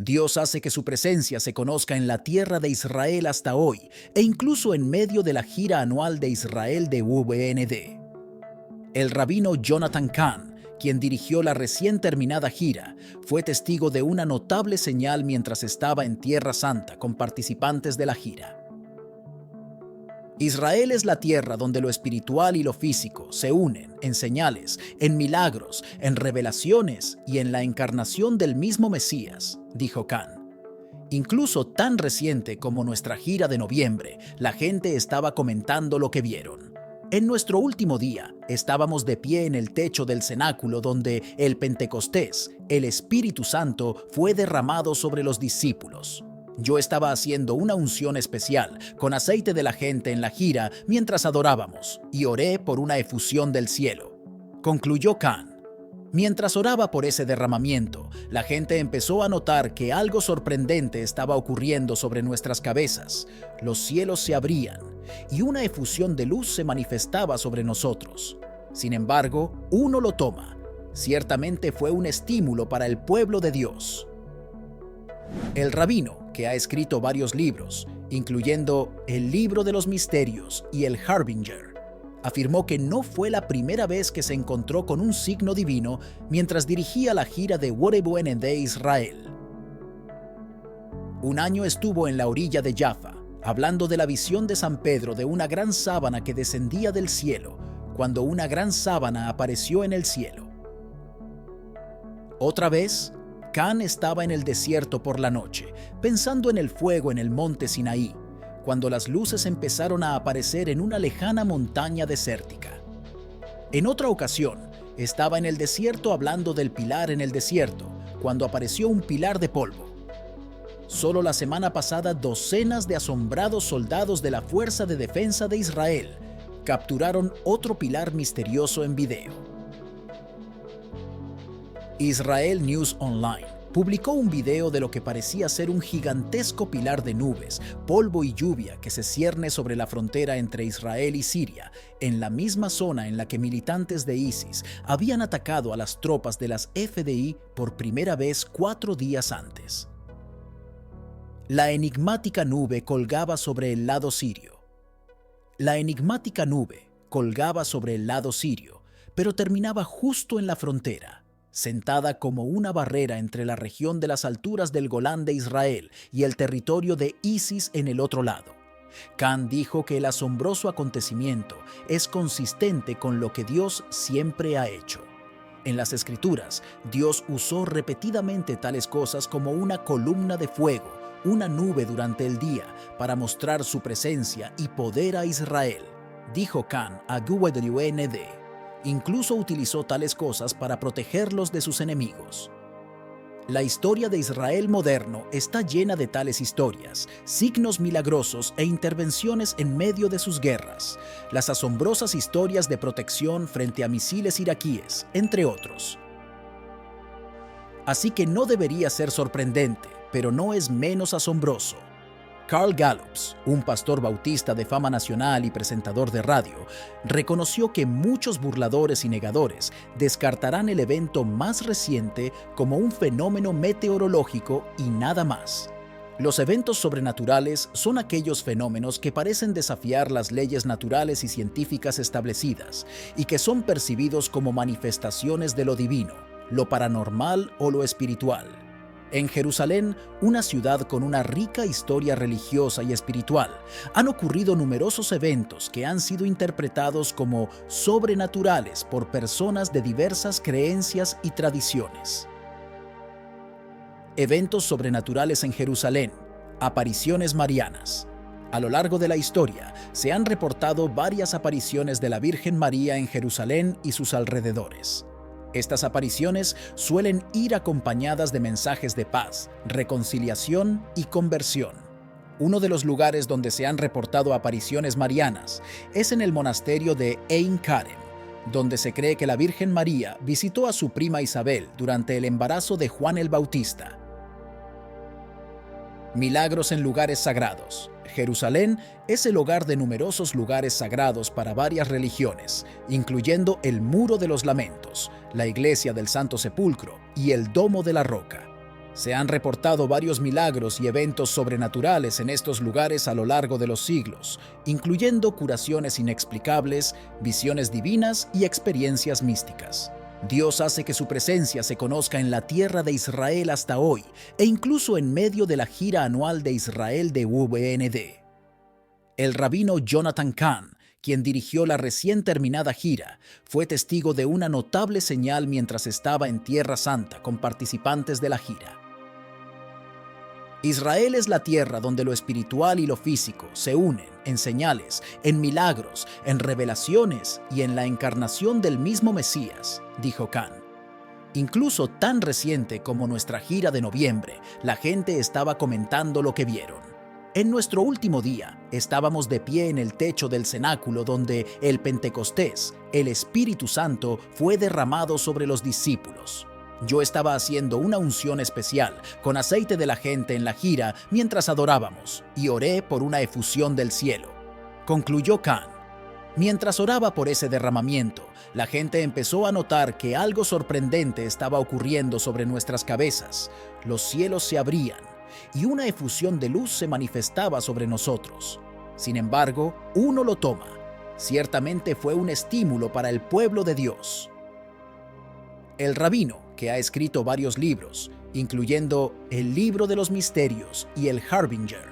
Dios hace que su presencia se conozca en la tierra de Israel hasta hoy, e incluso en medio de la gira anual de Israel de VND. El rabino Jonathan Cahn, quien dirigió la recién terminada gira, fue testigo de una notable señal mientras estaba en Tierra Santa con participantes de la gira. Israel es la tierra donde lo espiritual y lo físico se unen en señales, en milagros, en revelaciones y en la encarnación del mismo Mesías, dijo Cahn. Incluso tan reciente como nuestra gira de noviembre, la gente estaba comentando lo que vieron. En nuestro último día, estábamos de pie en el techo del cenáculo donde el Pentecostés, el Espíritu Santo, fue derramado sobre los discípulos. Yo estaba haciendo una unción especial con aceite de la gente en la gira mientras adorábamos y oré por una efusión del cielo. Concluyó Cahn. Mientras oraba por ese derramamiento, la gente empezó a notar que algo sorprendente estaba ocurriendo sobre nuestras cabezas. Los cielos se abrían y una efusión de luz se manifestaba sobre nosotros. Sin embargo, uno lo toma. Ciertamente fue un estímulo para el pueblo de Dios. El rabino, que ha escrito varios libros, incluyendo El Libro de los Misterios y El Harbinger, afirmó que no fue la primera vez que se encontró con un signo divino mientras dirigía la gira de VND Israel. Un año estuvo en la orilla de Jaffa, hablando de la visión de San Pedro de una gran sábana que descendía del cielo, cuando una gran sábana apareció en el cielo. Otra vez, Cahn estaba en el desierto por la noche, pensando en el fuego en el monte Sinaí, cuando las luces empezaron a aparecer en una lejana montaña desértica. En otra ocasión, estaba en el desierto hablando del pilar en el desierto, cuando apareció un pilar de polvo. Solo la semana pasada, docenas de asombrados soldados de la Fuerza de Defensa de Israel capturaron otro pilar misterioso en video. Israel News Online publicó un video de lo que parecía ser un gigantesco pilar de nubes, polvo y lluvia que se cierne sobre la frontera entre Israel y Siria, en la misma zona en la que militantes de ISIS habían atacado a las tropas de las FDI por primera vez 4 días antes. La enigmática nube colgaba sobre el lado sirio. La enigmática nube colgaba sobre el lado sirio, pero terminaba justo en la frontera, sentada como una barrera entre la región de las alturas del Golán de Israel y el territorio de ISIS en el otro lado. Cahn dijo que el asombroso acontecimiento es consistente con lo que Dios siempre ha hecho. En las Escrituras, Dios usó repetidamente tales cosas como una columna de fuego, una nube durante el día, para mostrar su presencia y poder a Israel, dijo Cahn a WND. Incluso utilizó tales cosas para protegerlos de sus enemigos. La historia de Israel moderno está llena de tales historias, signos milagrosos e intervenciones en medio de sus guerras, las asombrosas historias de protección frente a misiles iraquíes, entre otros. Así que no debería ser sorprendente, pero no es menos asombroso. Carl Gallups, un pastor bautista de fama nacional y presentador de radio, reconoció que muchos burladores y negadores descartarán el evento más reciente como un fenómeno meteorológico y nada más. Los eventos sobrenaturales son aquellos fenómenos que parecen desafiar las leyes naturales y científicas establecidas y que son percibidos como manifestaciones de lo divino, lo paranormal o lo espiritual. En Jerusalén, una ciudad con una rica historia religiosa y espiritual, han ocurrido numerosos eventos que han sido interpretados como sobrenaturales por personas de diversas creencias y tradiciones. Eventos sobrenaturales en Jerusalén, apariciones marianas. A lo largo de la historia, se han reportado varias apariciones de la Virgen María en Jerusalén y sus alrededores. Estas apariciones suelen ir acompañadas de mensajes de paz, reconciliación y conversión. Uno de los lugares donde se han reportado apariciones marianas es en el monasterio de Ein Karem, donde se cree que la Virgen María visitó a su prima Isabel durante el embarazo de Juan el Bautista. Milagros en lugares sagrados. Jerusalén es el hogar de numerosos lugares sagrados para varias religiones, incluyendo el Muro de los Lamentos, la Iglesia del Santo Sepulcro y el Domo de la Roca. Se han reportado varios milagros y eventos sobrenaturales en estos lugares a lo largo de los siglos, incluyendo curaciones inexplicables, visiones divinas y experiencias místicas. Dios hace que su presencia se conozca en la tierra de Israel hasta hoy, e incluso en medio de la gira anual de Israel de UBND. El rabino Jonathan Cahn, quien dirigió la recién terminada gira, fue testigo de una notable señal mientras estaba en Tierra Santa con participantes de la gira. Israel es la tierra donde lo espiritual y lo físico se unen en señales, en milagros, en revelaciones y en la encarnación del mismo Mesías, dijo Cahn. Incluso tan reciente como nuestra gira de noviembre, la gente estaba comentando lo que vieron. En nuestro último día, estábamos de pie en el techo del cenáculo donde el Pentecostés, el Espíritu Santo, fue derramado sobre los discípulos. Yo estaba haciendo una unción especial con aceite de la gente en la gira mientras adorábamos y oré por una efusión del cielo. Concluyó Cahn. Mientras oraba por ese derramamiento, la gente empezó a notar que algo sorprendente estaba ocurriendo sobre nuestras cabezas. Los cielos se abrían y una efusión de luz se manifestaba sobre nosotros. Sin embargo, uno lo toma. Ciertamente fue un estímulo para el pueblo de Dios. El rabino, que ha escrito varios libros, incluyendo El Libro de los Misterios y El Harbinger,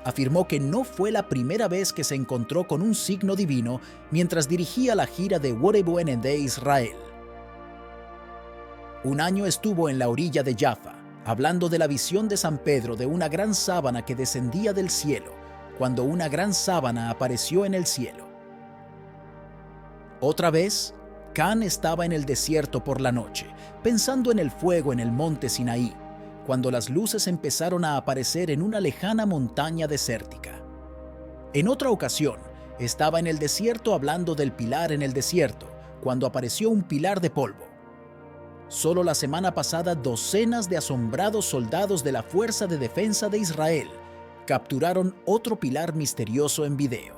afirmó que no fue la primera vez que se encontró con un signo divino mientras dirigía la gira de UBND de Israel. Un año estuvo en la orilla de Jaffa, hablando de la visión de San Pedro de una gran sábana que descendía del cielo, cuando una gran sábana apareció en el cielo. Otra vez, Cahn estaba en el desierto por la noche, pensando en el fuego en el monte Sinaí, cuando las luces empezaron a aparecer en una lejana montaña desértica. En otra ocasión, estaba en el desierto hablando del pilar en el desierto, cuando apareció un pilar de polvo. Solo la semana pasada, docenas de asombrados soldados de la Fuerza de Defensa de Israel capturaron otro pilar misterioso en video.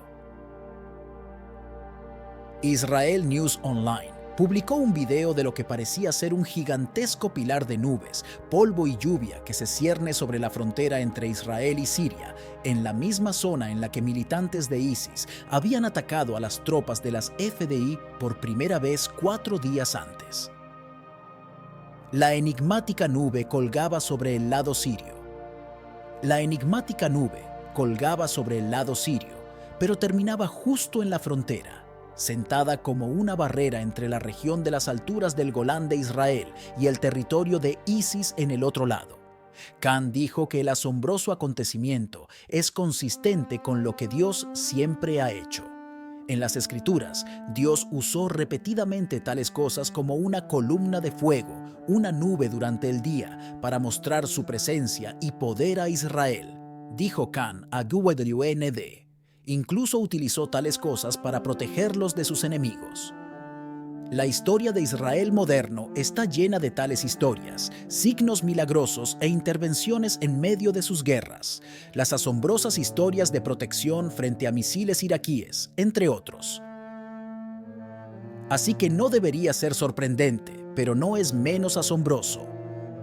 Israel News Online publicó un video de lo que parecía ser un gigantesco pilar de nubes, polvo y lluvia que se cierne sobre la frontera entre Israel y Siria, en la misma zona en la que militantes de ISIS habían atacado a las tropas de las FDI por primera vez 4 días antes. La enigmática nube colgaba sobre el lado sirio. La enigmática nube colgaba sobre el lado sirio, pero terminaba justo en la frontera, sentada como una barrera entre la región de las alturas del Golán de Israel y el territorio de ISIS en el otro lado. Cahn dijo que el asombroso acontecimiento es consistente con lo que Dios siempre ha hecho. En las Escrituras, Dios usó repetidamente tales cosas como una columna de fuego, una nube durante el día, para mostrar su presencia y poder a Israel, dijo Cahn a UBND. Incluso utilizó tales cosas para protegerlos de sus enemigos. La historia de Israel moderno está llena de tales historias, signos milagrosos e intervenciones en medio de sus guerras, las asombrosas historias de protección frente a misiles iraquíes, entre otros. Así que no debería ser sorprendente, pero no es menos asombroso.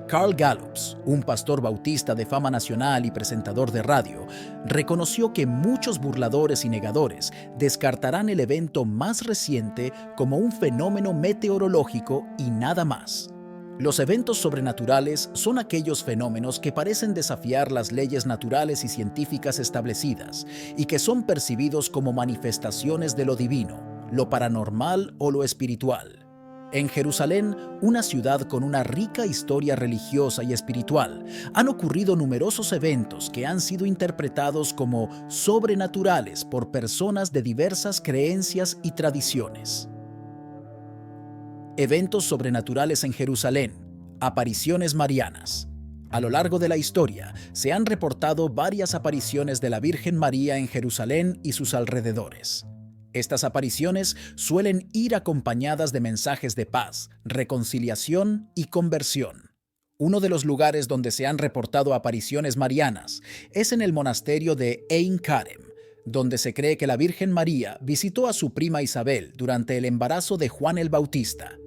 Carl Gallups, un pastor bautista de fama nacional y presentador de radio, reconoció que muchos burladores y negadores descartarán el evento más reciente como un fenómeno meteorológico y nada más. Los eventos sobrenaturales son aquellos fenómenos que parecen desafiar las leyes naturales y científicas establecidas y que son percibidos como manifestaciones de lo divino, lo paranormal o lo espiritual. En Jerusalén, una ciudad con una rica historia religiosa y espiritual, han ocurrido numerosos eventos que han sido interpretados como sobrenaturales por personas de diversas creencias y tradiciones. Eventos sobrenaturales en Jerusalén, apariciones marianas. A lo largo de la historia, se han reportado varias apariciones de la Virgen María en Jerusalén y sus alrededores. Estas apariciones suelen ir acompañadas de mensajes de paz, reconciliación y conversión. Uno de los lugares donde se han reportado apariciones marianas es en el monasterio de Ein Karem, donde se cree que la Virgen María visitó a su prima Isabel durante el embarazo de Juan el Bautista.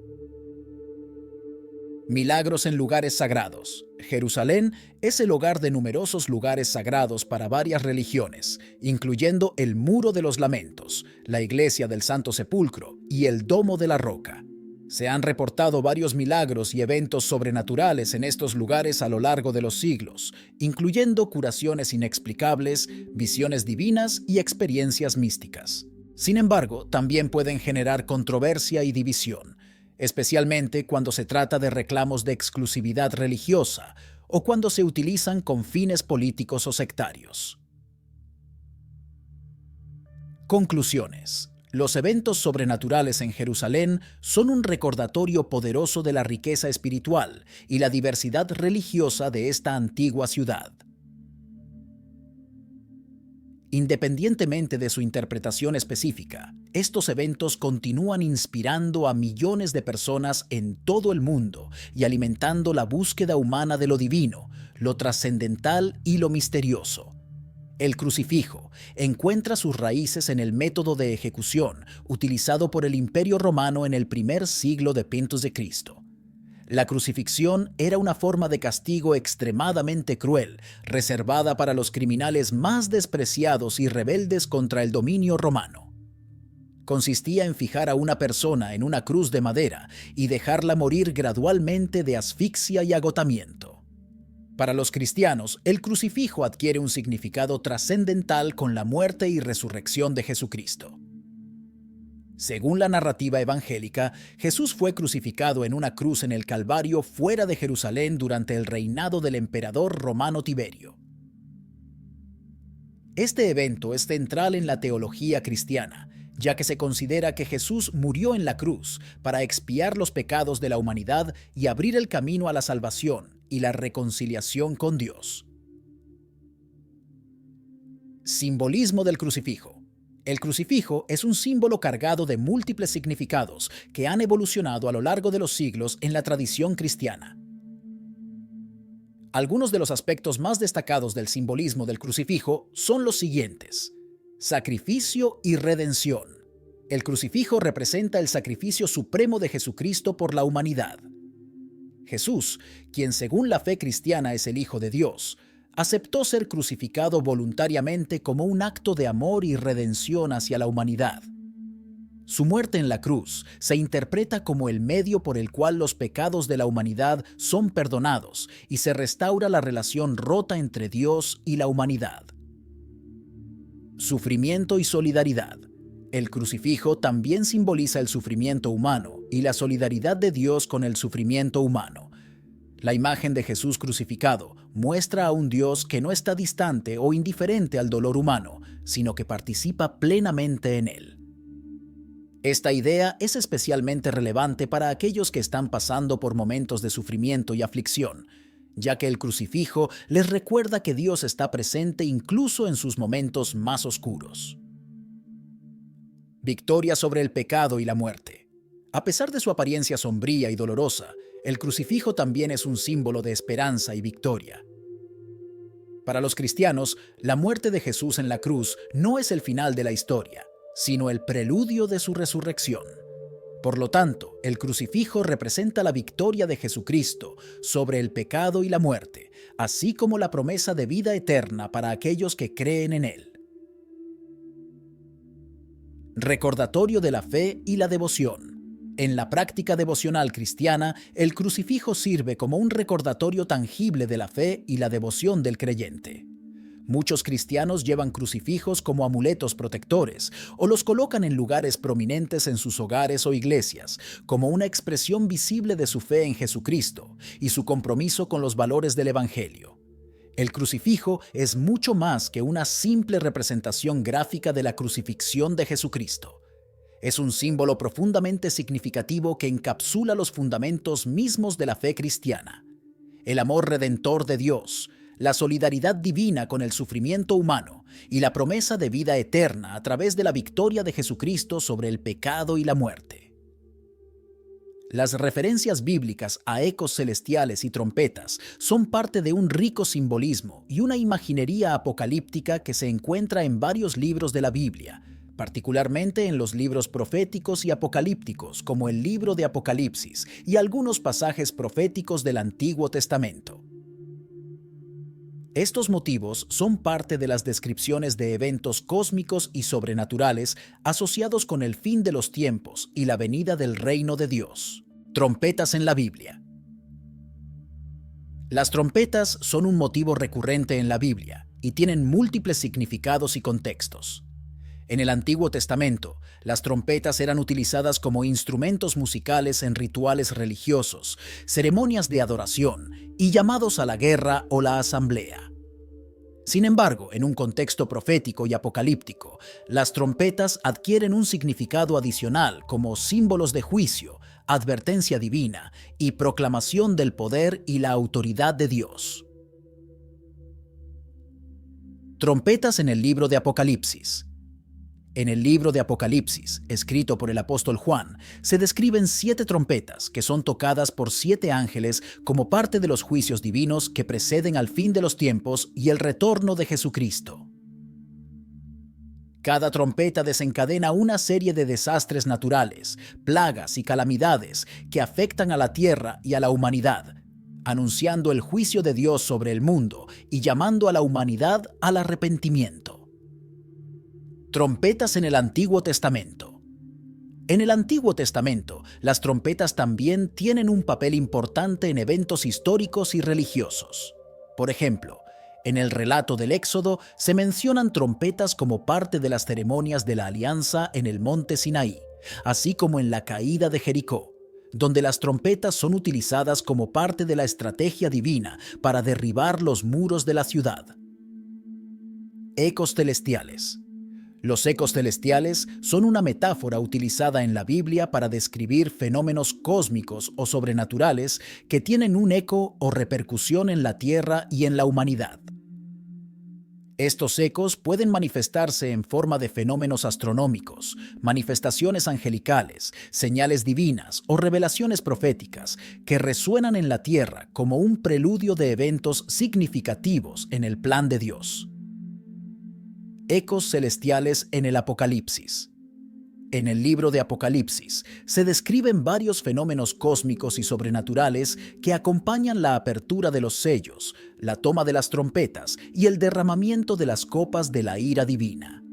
Milagros en lugares sagrados. Jerusalén es el hogar de numerosos lugares sagrados para varias religiones, incluyendo el Muro de los Lamentos, la Iglesia del Santo Sepulcro y el Domo de la Roca. Se han reportado varios milagros y eventos sobrenaturales en estos lugares a lo largo de los siglos, incluyendo curaciones inexplicables, visiones divinas y experiencias místicas. Sin embargo, también pueden generar controversia y división, especialmente cuando se trata de reclamos de exclusividad religiosa o cuando se utilizan con fines políticos o sectarios. Conclusiones. Los eventos sobrenaturales en Jerusalén son un recordatorio poderoso de la riqueza espiritual y la diversidad religiosa de esta antigua ciudad. Independientemente de su interpretación específica, estos eventos continúan inspirando a millones de personas en todo el mundo y alimentando la búsqueda humana de lo divino, lo trascendental y lo misterioso. El crucifijo encuentra sus raíces en el método de ejecución utilizado por el Imperio Romano en el primer siglo después de Cristo. La crucifixión era una forma de castigo extremadamente cruel, reservada para los criminales más despreciados y rebeldes contra el dominio romano. Consistía en fijar a una persona en una cruz de madera y dejarla morir gradualmente de asfixia y agotamiento. Para los cristianos, el crucifijo adquiere un significado trascendental con la muerte y resurrección de Jesucristo. Según la narrativa evangélica, Jesús fue crucificado en una cruz en el Calvario fuera de Jerusalén durante el reinado del emperador romano Tiberio. Este evento es central en la teología cristiana, ya que se considera que Jesús murió en la cruz para expiar los pecados de la humanidad y abrir el camino a la salvación y la reconciliación con Dios. Simbolismo del crucifijo. El crucifijo es un símbolo cargado de múltiples significados que han evolucionado a lo largo de los siglos en la tradición cristiana. Algunos de los aspectos más destacados del simbolismo del crucifijo son los siguientes: sacrificio y redención. El crucifijo representa el sacrificio supremo de Jesucristo por la humanidad. Jesús, quien según la fe cristiana es el Hijo de Dios, aceptó ser crucificado voluntariamente como un acto de amor y redención hacia la humanidad. Su muerte en la cruz se interpreta como el medio por el cual los pecados de la humanidad son perdonados y se restaura la relación rota entre Dios y la humanidad. Sufrimiento y solidaridad. El crucifijo también simboliza el sufrimiento humano y la solidaridad de Dios con el sufrimiento humano. La imagen de Jesús crucificado muestra a un Dios que no está distante o indiferente al dolor humano, sino que participa plenamente en él. Esta idea es especialmente relevante para aquellos que están pasando por momentos de sufrimiento y aflicción, ya que el crucifijo les recuerda que Dios está presente incluso en sus momentos más oscuros. Victoria sobre el pecado y la muerte. A pesar de su apariencia sombría y dolorosa, el crucifijo también es un símbolo de esperanza y victoria. Para los cristianos, la muerte de Jesús en la cruz no es el final de la historia, sino el preludio de su resurrección. Por lo tanto, el crucifijo representa la victoria de Jesucristo sobre el pecado y la muerte, así como la promesa de vida eterna para aquellos que creen en él. Recordatorio de la fe y la devoción. En la práctica devocional cristiana, el crucifijo sirve como un recordatorio tangible de la fe y la devoción del creyente. Muchos cristianos llevan crucifijos como amuletos protectores o los colocan en lugares prominentes en sus hogares o iglesias, como una expresión visible de su fe en Jesucristo y su compromiso con los valores del Evangelio. El crucifijo es mucho más que una simple representación gráfica de la crucifixión de Jesucristo. Es un símbolo profundamente significativo que encapsula los fundamentos mismos de la fe cristiana: el amor redentor de Dios, la solidaridad divina con el sufrimiento humano y la promesa de vida eterna a través de la victoria de Jesucristo sobre el pecado y la muerte. Las referencias bíblicas a ecos celestiales y trompetas son parte de un rico simbolismo y una imaginería apocalíptica que se encuentra en varios libros de la Biblia, particularmente en los libros proféticos y apocalípticos, como el libro de Apocalipsis y algunos pasajes proféticos del Antiguo Testamento. Estos motivos son parte de las descripciones de eventos cósmicos y sobrenaturales asociados con el fin de los tiempos y la venida del reino de Dios. Trompetas en la Biblia. Las trompetas son un motivo recurrente en la Biblia y tienen múltiples significados y contextos. En el Antiguo Testamento, las trompetas eran utilizadas como instrumentos musicales en rituales religiosos, ceremonias de adoración y llamados a la guerra o la asamblea. Sin embargo, en un contexto profético y apocalíptico, las trompetas adquieren un significado adicional como símbolos de juicio, advertencia divina y proclamación del poder y la autoridad de Dios. Trompetas en el libro de Apocalipsis. En el libro de Apocalipsis, escrito por el apóstol Juan, se describen 7 trompetas que son tocadas por 7 ángeles como parte de los juicios divinos que preceden al fin de los tiempos y el retorno de Jesucristo. Cada trompeta desencadena una serie de desastres naturales, plagas y calamidades que afectan a la tierra y a la humanidad, anunciando el juicio de Dios sobre el mundo y llamando a la humanidad al arrepentimiento. Trompetas en el Antiguo Testamento. En el Antiguo Testamento, las trompetas también tienen un papel importante en eventos históricos y religiosos. Por ejemplo, en el relato del Éxodo se mencionan trompetas como parte de las ceremonias de la alianza en el monte Sinaí, así como en la caída de Jericó, donde las trompetas son utilizadas como parte de la estrategia divina para derribar los muros de la ciudad. Ecos celestiales. Los ecos celestiales son una metáfora utilizada en la Biblia para describir fenómenos cósmicos o sobrenaturales que tienen un eco o repercusión en la tierra y en la humanidad. Estos ecos pueden manifestarse en forma de fenómenos astronómicos, manifestaciones angelicales, señales divinas o revelaciones proféticas que resuenan en la tierra como un preludio de eventos significativos en el plan de Dios. Ecos celestiales en el Apocalipsis. En el libro de Apocalipsis se describen varios fenómenos cósmicos y sobrenaturales que acompañan la apertura de los sellos, la toma de las trompetas y el derramamiento de las copas de la ira divina.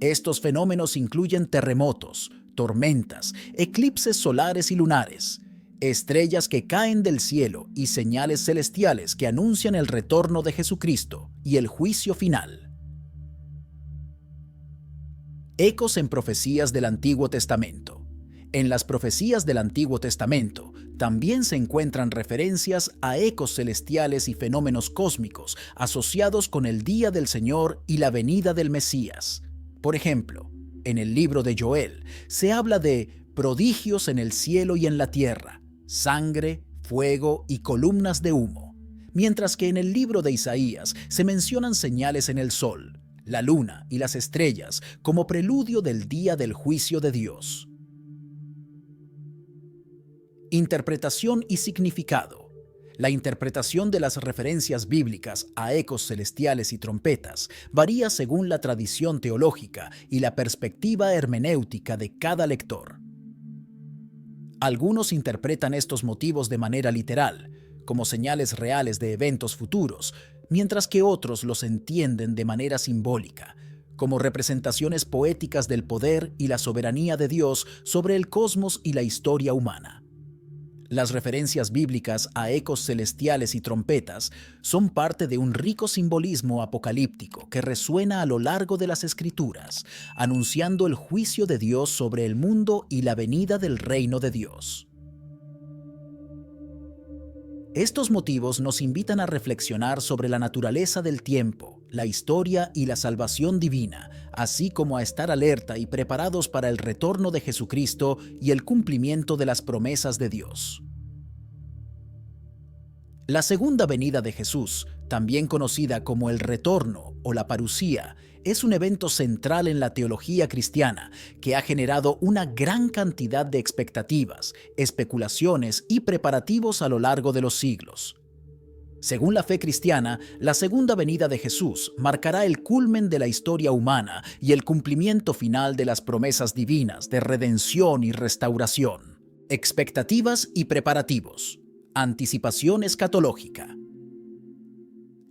Estos fenómenos incluyen terremotos, tormentas, eclipses solares y lunares, estrellas que caen del cielo y señales celestiales que anuncian el retorno de Jesucristo y el juicio final. Ecos en profecías del Antiguo Testamento. En las profecías del Antiguo Testamento también se encuentran referencias a ecos celestiales y fenómenos cósmicos asociados con el día del Señor y la venida del Mesías. Por ejemplo, en el libro de Joel se habla de prodigios en el cielo y en la tierra, sangre, fuego y columnas de humo, mientras que en el libro de Isaías se mencionan señales en el sol, la luna y las estrellas como preludio del día del juicio de Dios. Interpretación y significado. La interpretación de las referencias bíblicas a ecos celestiales y trompetas varía según la tradición teológica y la perspectiva hermenéutica de cada lector. Algunos interpretan estos motivos de manera literal, como señales reales de eventos futuros, mientras que otros los entienden de manera simbólica, como representaciones poéticas del poder y la soberanía de Dios sobre el cosmos y la historia humana. Las referencias bíblicas a ecos celestiales y trompetas son parte de un rico simbolismo apocalíptico que resuena a lo largo de las Escrituras, anunciando el juicio de Dios sobre el mundo y la venida del reino de Dios. Estos motivos nos invitan a reflexionar sobre la naturaleza del tiempo, la historia y la salvación divina, así como a estar alerta y preparados para el retorno de Jesucristo y el cumplimiento de las promesas de Dios. La segunda venida de Jesús, también conocida como el retorno o la parusía, es un evento central en la teología cristiana que ha generado una gran cantidad de expectativas, especulaciones y preparativos a lo largo de los siglos. Según la fe cristiana, la segunda venida de Jesús marcará el culmen de la historia humana y el cumplimiento final de las promesas divinas de redención y restauración. Expectativas y preparativos. Anticipación escatológica.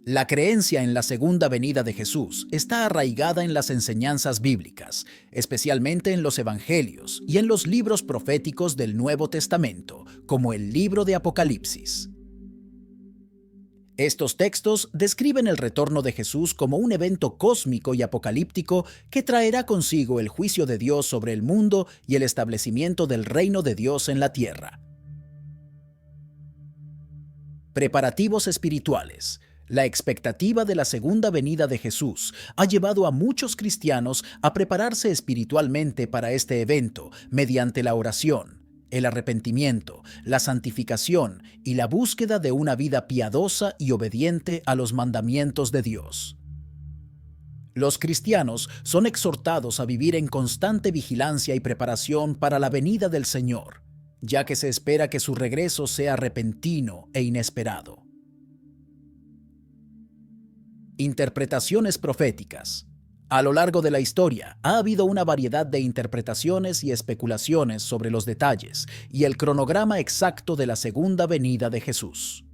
La creencia en la segunda venida de Jesús está arraigada en las enseñanzas bíblicas, especialmente en los Evangelios y en los libros proféticos del Nuevo Testamento, como el libro de Apocalipsis. Estos textos describen el retorno de Jesús como un evento cósmico y apocalíptico que traerá consigo el juicio de Dios sobre el mundo y el establecimiento del reino de Dios en la tierra. Preparativos espirituales. La expectativa de la segunda venida de Jesús ha llevado a muchos cristianos a prepararse espiritualmente para este evento mediante la oración, el arrepentimiento, la santificación y la búsqueda de una vida piadosa y obediente a los mandamientos de Dios. Los cristianos son exhortados a vivir en constante vigilancia y preparación para la venida del Señor, ya que se espera que su regreso sea repentino e inesperado. Interpretaciones proféticas. A lo largo de la historia, ha habido una variedad de interpretaciones y especulaciones sobre los detalles y el cronograma exacto de la segunda venida de Jesús.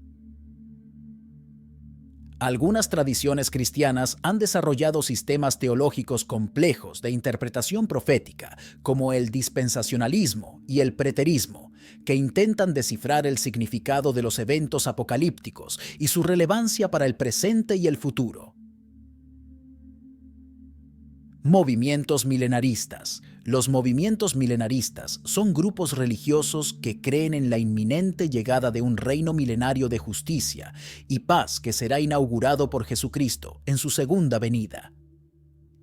Algunas tradiciones cristianas han desarrollado sistemas teológicos complejos de interpretación profética, como el dispensacionalismo y el preterismo, que intentan descifrar el significado de los eventos apocalípticos y su relevancia para el presente y el futuro. Movimientos milenaristas. Los movimientos milenaristas son grupos religiosos que creen en la inminente llegada de un reino milenario de justicia y paz que será inaugurado por Jesucristo en su segunda venida.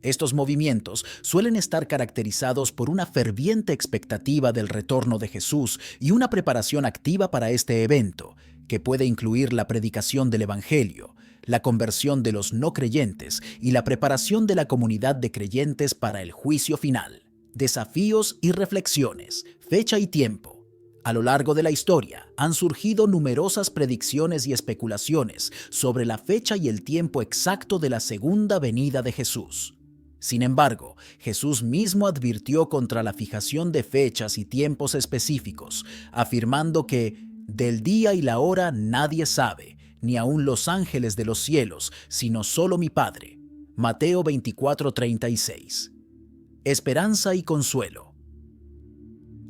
Estos movimientos suelen estar caracterizados por una ferviente expectativa del retorno de Jesús y una preparación activa para este evento, que puede incluir la predicación del Evangelio, la conversión de los no creyentes y la preparación de la comunidad de creyentes para el juicio final. Desafíos y reflexiones, fecha y tiempo. A lo largo de la historia han surgido numerosas predicciones y especulaciones sobre la fecha y el tiempo exacto de la segunda venida de Jesús. Sin embargo, Jesús mismo advirtió contra la fijación de fechas y tiempos específicos, afirmando que del día y la hora nadie sabe, ni aun los ángeles de los cielos, sino solo mi Padre. Mateo 24:36. Esperanza y consuelo.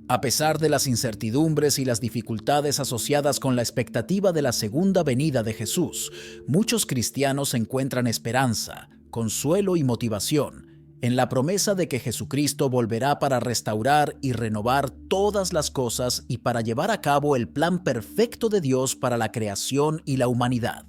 A pesar de las incertidumbres y las dificultades asociadas con la expectativa de la segunda venida de Jesús, muchos cristianos encuentran esperanza, consuelo y motivación en la promesa de que Jesucristo volverá para restaurar y renovar todas las cosas y para llevar a cabo el plan perfecto de Dios para la creación y la humanidad.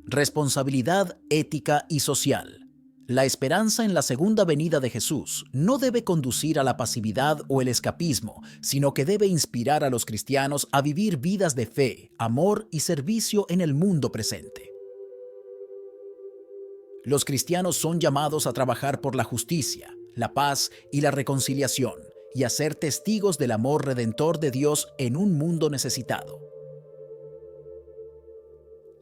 Responsabilidad ética y social. La esperanza en la segunda venida de Jesús no debe conducir a la pasividad o el escapismo, sino que debe inspirar a los cristianos a vivir vidas de fe, amor y servicio en el mundo presente. Los cristianos son llamados a trabajar por la justicia, la paz y la reconciliación, y a ser testigos del amor redentor de Dios en un mundo necesitado.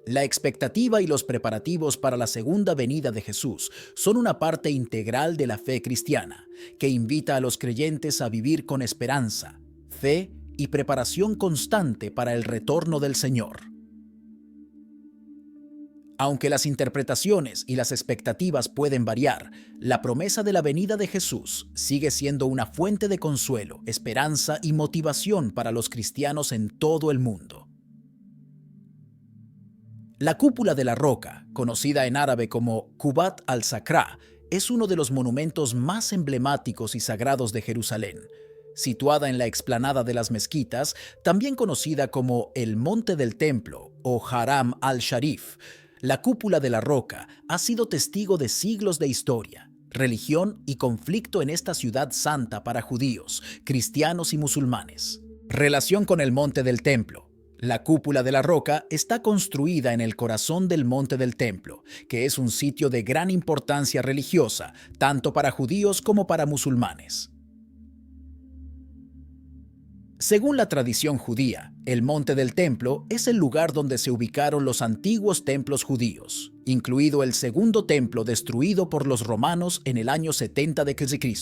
La expectativa y los preparativos para la segunda venida de Jesús son una parte integral de la fe cristiana, que invita a los creyentes a vivir con esperanza, fe y preparación constante para el retorno del Señor. Aunque las interpretaciones y las expectativas pueden variar, la promesa de la venida de Jesús sigue siendo una fuente de consuelo, esperanza y motivación para los cristianos en todo el mundo. La cúpula de la roca, conocida en árabe como Qubat al-Sakra, es uno de los monumentos más emblemáticos y sagrados de Jerusalén. Situada en la explanada de las mezquitas, también conocida como el Monte del Templo o Haram al-Sharif, la cúpula de la roca ha sido testigo de siglos de historia, religión y conflicto en esta ciudad santa para judíos, cristianos y musulmanes. Relación con el Monte del Templo. La cúpula de la roca está construida en el corazón del Monte del Templo, que es un sitio de gran importancia religiosa, tanto para judíos como para musulmanes. Según la tradición judía, el Monte del Templo es el lugar donde se ubicaron los antiguos templos judíos, incluido el segundo templo destruido por los romanos en el año 70 d.C.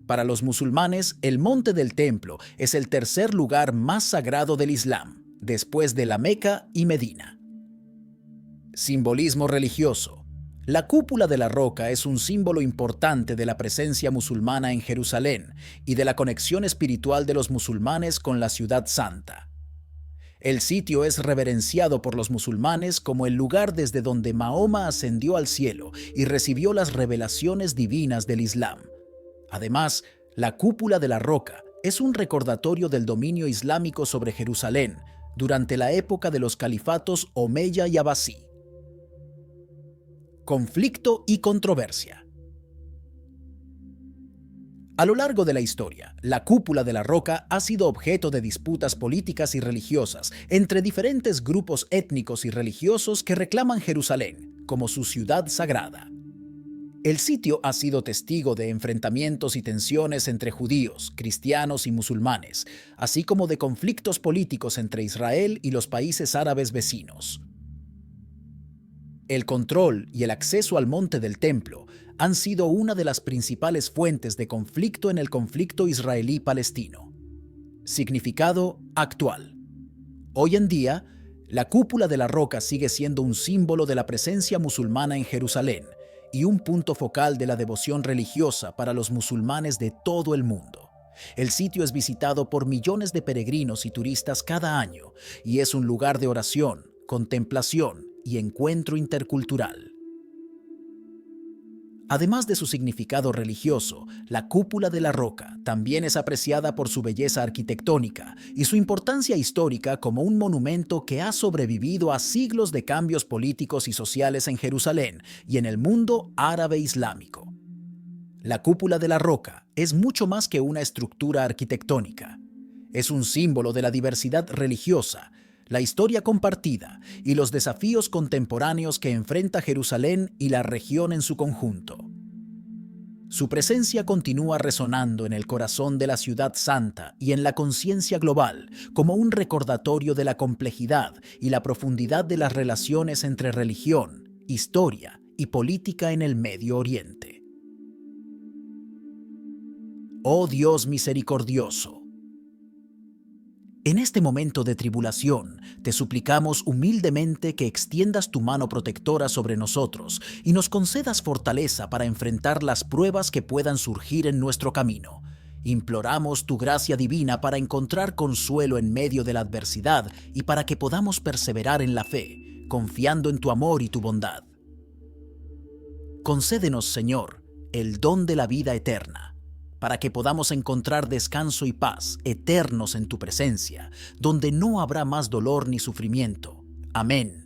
Para los musulmanes, el Monte del Templo es el tercer lugar más sagrado del Islam, después de la Meca y Medina. Simbolismo religioso. La cúpula de la roca es un símbolo importante de la presencia musulmana en Jerusalén y de la conexión espiritual de los musulmanes con la ciudad santa. El sitio es reverenciado por los musulmanes como el lugar desde donde Mahoma ascendió al cielo y recibió las revelaciones divinas del Islam. Además, la cúpula de la roca es un recordatorio del dominio islámico sobre Jerusalén durante la época de los califatos Omeya y Abasí. Conflicto y controversia. A lo largo de la historia, la cúpula de la roca ha sido objeto de disputas políticas y religiosas entre diferentes grupos étnicos y religiosos que reclaman Jerusalén como su ciudad sagrada. El sitio ha sido testigo de enfrentamientos y tensiones entre judíos, cristianos y musulmanes, así como de conflictos políticos entre Israel y los países árabes vecinos. El control y el acceso al Monte del Templo han sido una de las principales fuentes de conflicto en el conflicto israelí-palestino. Significado actual. Hoy en día, la cúpula de la roca sigue siendo un símbolo de la presencia musulmana en Jerusalén y un punto focal de la devoción religiosa para los musulmanes de todo el mundo. El sitio es visitado por millones de peregrinos y turistas cada año y es un lugar de oración, contemplación y encuentro intercultural. Además de su significado religioso, la cúpula de la roca también es apreciada por su belleza arquitectónica y su importancia histórica como un monumento que ha sobrevivido a siglos de cambios políticos y sociales en Jerusalén y en el mundo árabe islámico. La cúpula de la roca es mucho más que una estructura arquitectónica. Es un símbolo de la diversidad religiosa, la historia compartida y los desafíos contemporáneos que enfrenta Jerusalén y la región en su conjunto. Su presencia continúa resonando en el corazón de la ciudad santa y en la conciencia global como un recordatorio de la complejidad y la profundidad de las relaciones entre religión, historia y política en el Medio Oriente. Oh Dios misericordioso, en este momento de tribulación, te suplicamos humildemente que extiendas tu mano protectora sobre nosotros y nos concedas fortaleza para enfrentar las pruebas que puedan surgir en nuestro camino. Imploramos tu gracia divina para encontrar consuelo en medio de la adversidad y para que podamos perseverar en la fe, confiando en tu amor y tu bondad. Concédenos, Señor, el don de la vida eterna, para que podamos encontrar descanso y paz eternos en tu presencia, donde no habrá más dolor ni sufrimiento. Amén.